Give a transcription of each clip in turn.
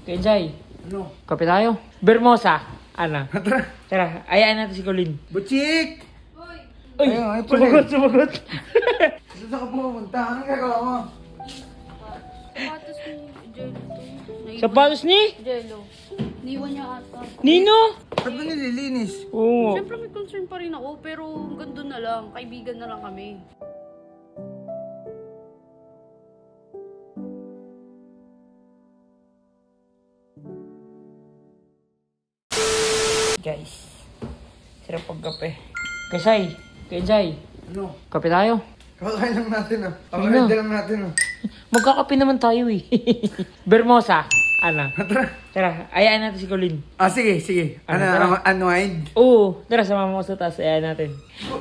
Kenjay, Ano? kape tayo. Bermosa. Ano? Tara. Tara, ayaan natin si Colin. Butchik! Uy, Ayun, ay, sumagot. Saan ka pumunta? Anong gagawa mo? Sapatos ni Jello to. Sapatos ni? Jello. Niwan niya ata. Nino? Ba't ba nililinis? Oo. Siyempre may concern pa rin ako, pero hanggang doon na lang. Kaibigan na lang kami. Guys, sarap pagkape. Kenjay, Ano? kape tayo. Kakain lang natin ah. Ano? Kakain lang natin ah. Magkakape naman tayo eh. Bermosa. Ano? Tara. Tara, ayaan natin si Colin. Ah, sige. Ano, Ano, tara. unwind? Oo, tara sumama ko sa taas, ayaan natin.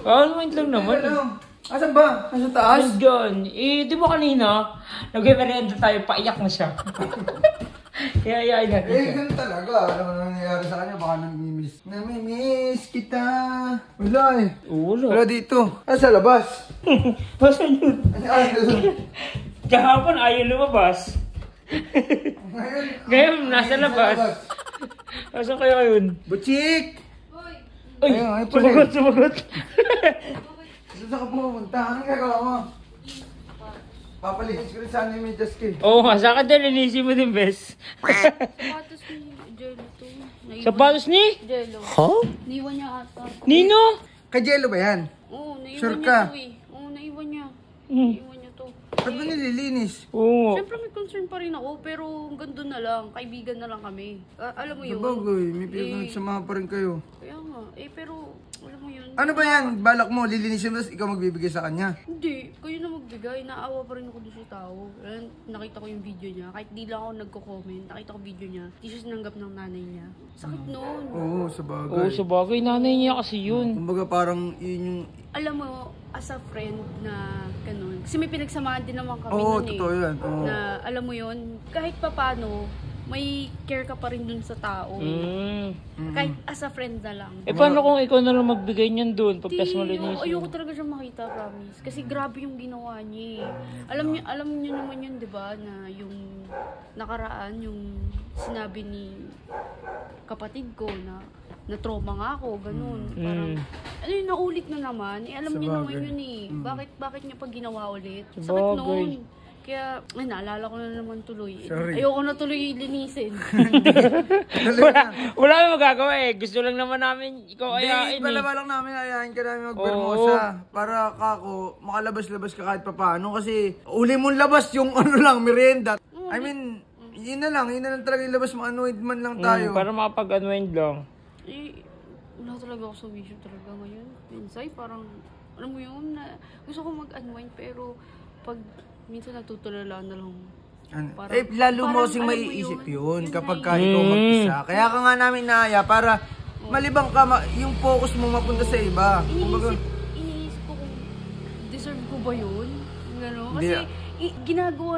Unwind lang naman. Ano? Asan ba? Nasa taas? Ano dyan? Eh, di ba kanina, nag-merienda tayo, paiyak na siya. Kaya ayain natin siya. Ganun talaga. Alam mo na nangyayari sa kanya, baka namimiss kita. Wala eh. Wala. Wala dito. Ah, sa labas. Basan yun? Ano? Kahapon ayaw lumabas. Ngayon, nasa labas. Asan kaya yun? Butchik! Uy, Ayun, ay, pala. sumagot. Saan ka pumunta? Anong gagawa mo? Papalinis ko rin sana yung medyas ko eh. Oo nga, saan ka dalinisin mo din, bes? Sapatos ni Jello to. Sapatos ni? Jello. Huh? Niwan niya ata. Nino? Kay Jello ba yan? Oo, naiwan Sure niya ka? to eh. Oo, naiwan niya. Hmm. Naiwan niya to. Ba't ba nililinis? Oo. Siyempre may concern pa rin ako, pero hanggang doon na lang. Kaibigan na lang kami. Alam mo yun? Sabagay, may pinagsamahan pa rin kayo. Kaya nga. Pero, alam mo yun? Ano ba yan? Balak mo, lilinisin mo, tapos ikaw magbibigay sa kanya. Hindi, kayo na magbigay. Naawa pa rin ako doon sa tao. Ayan, nakita ko yung video niya. Kahit di lang ako nagko-comment, nakita ko video niya. Di siya sinanggap ng nanay niya. Sakit noon. Oo, sabagay. Oo, sabagay, nanay niya kasi yun. Kumbaga parang yun yung... Alam mo, as a friend na ganun. Kasi may pinagsamahan din naman kami Oo, nun eh. totoo yan. Oo. Na alam mo yun, kahit papano, may care ka pa rin dun sa tao. Kahit as a friend na lang. Eh, paano kung ikaw na lang magbigay niyan doon pagkas Di, malinis? ayoko talaga siya makita, promise. Kasi grabe yung ginawa niya eh. Alam niyo naman yun, di ba, na yung nakaraan, yung sinabi ni kapatid ko na trauma nga ako, ganun. Parang, ano yun, naulit na naman. Eh, alam niyo naman Sabagay. yun eh. Bakit niya pa ginawa ulit? Sakit Sabagay. noon. Kaya, ay, naalala ko na naman tuloy. Sorry. Ayoko na tuloy linisin. Wala kang magagawa eh. Gusto lang naman namin ikaw ayain Hindi, eh. palaba lang namin, ayahin ka namin magbermosa. Para kako, makalabas-labas ka kahit papaano. Kasi, uli mong labas yung ano lang, merienda. I mean, yun na lang talaga yung labas mo, unwind man lang tayo. Para makapag-unwind lang. Eh, wala talaga ako sa wisyo talaga ngayon. Inside, parang, alam mo yun, na, gusto ko mag-unwind, pero pag minsan natutulala na lang. Ano? Parang- Eh, lalo mo parang, kasing alam mo maiisip yun, yun yun kapag nga ka ikaw mag-isa. Kaya ka nga namin naaya para malibang ka, yung focus mo mapunta sa iba. Kumbaga, Iniisip ko kung deserve ko ba yun? Gano'n. Hindi. Kasi ginagawa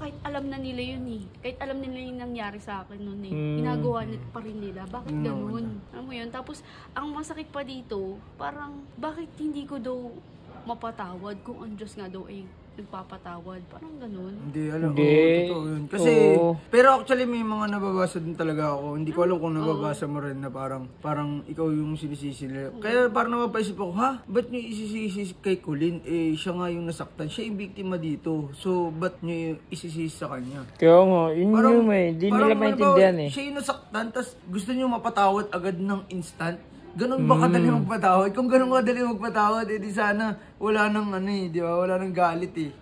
kahit alam na nila yun eh. Kahit alam nila yung nangyari sa akin nun eh. Ginagawa pa rin nila. Bakit ganun? Alam mo yun? Tapos, ang masakit pa dito, parang, bakit hindi ko daw mapatawad kung ang Diyos nga daw ay nagpapatawad? Parang ganun. hindi, alam ko, Hindi. totoo yun. Kasi, Oo. pero actually may mga nababasa din talaga ako. Hindi ko alam kung nababasa mo rin na parang ikaw yung sinisisi nila. Kaya parang napapaisip ako, ha? Ba't nyo isisisi kay Colin? Eh, siya nga yung nasaktan. Siya yung biktima dito. So, ba't nyo isisisi sa kanya? Kaya nga, yun yung eh. Di nila maintindihan eh. Siya yung nasaktan, tas gusto nyo mapatawad agad ng instant. Ganun ba kadali magpatawad? Kung ganun kadali magpatawad, edi sana wala nang ano eh, di ba? Wala nang galit eh.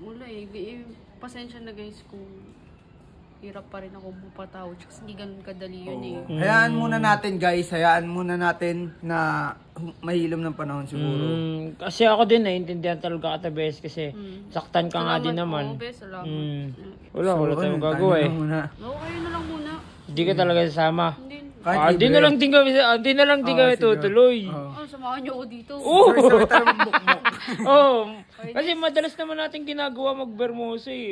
Wala eh. Pasensya na guys kung hirap pa rin ako mapatawad. Kasi hindi ganun kadali yun eh. Hayaan muna natin guys, hayaan muna natin na mahilom ng panahon siguro. Kasi ako din naiintindihan talaga kita, bes. Kasi saktan ka nga din naman. Oo, bes, salamat. Wala tayong magagawa eh. Oo, kayo na lang muna. Hindi ka talaga sasama. Hindi. Kahit Di na lang din kami tutuloy. Samahan niyo ako dito. Sabay tayo magbukbok. Oo. Kasi madalas naman natin ginagawa mag-bermosa eh.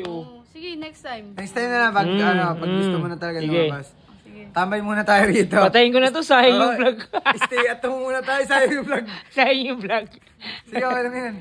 Sige, next time. Next time na lang, pag gusto mo na talaga Sige. lumabas. Sige. Tambay muna tayo dito. Patayin ko na to, sayang yung vlog. Stay at home muna tayo sa yung vlog. Sayang yung vlog. Sige, okay lang yan.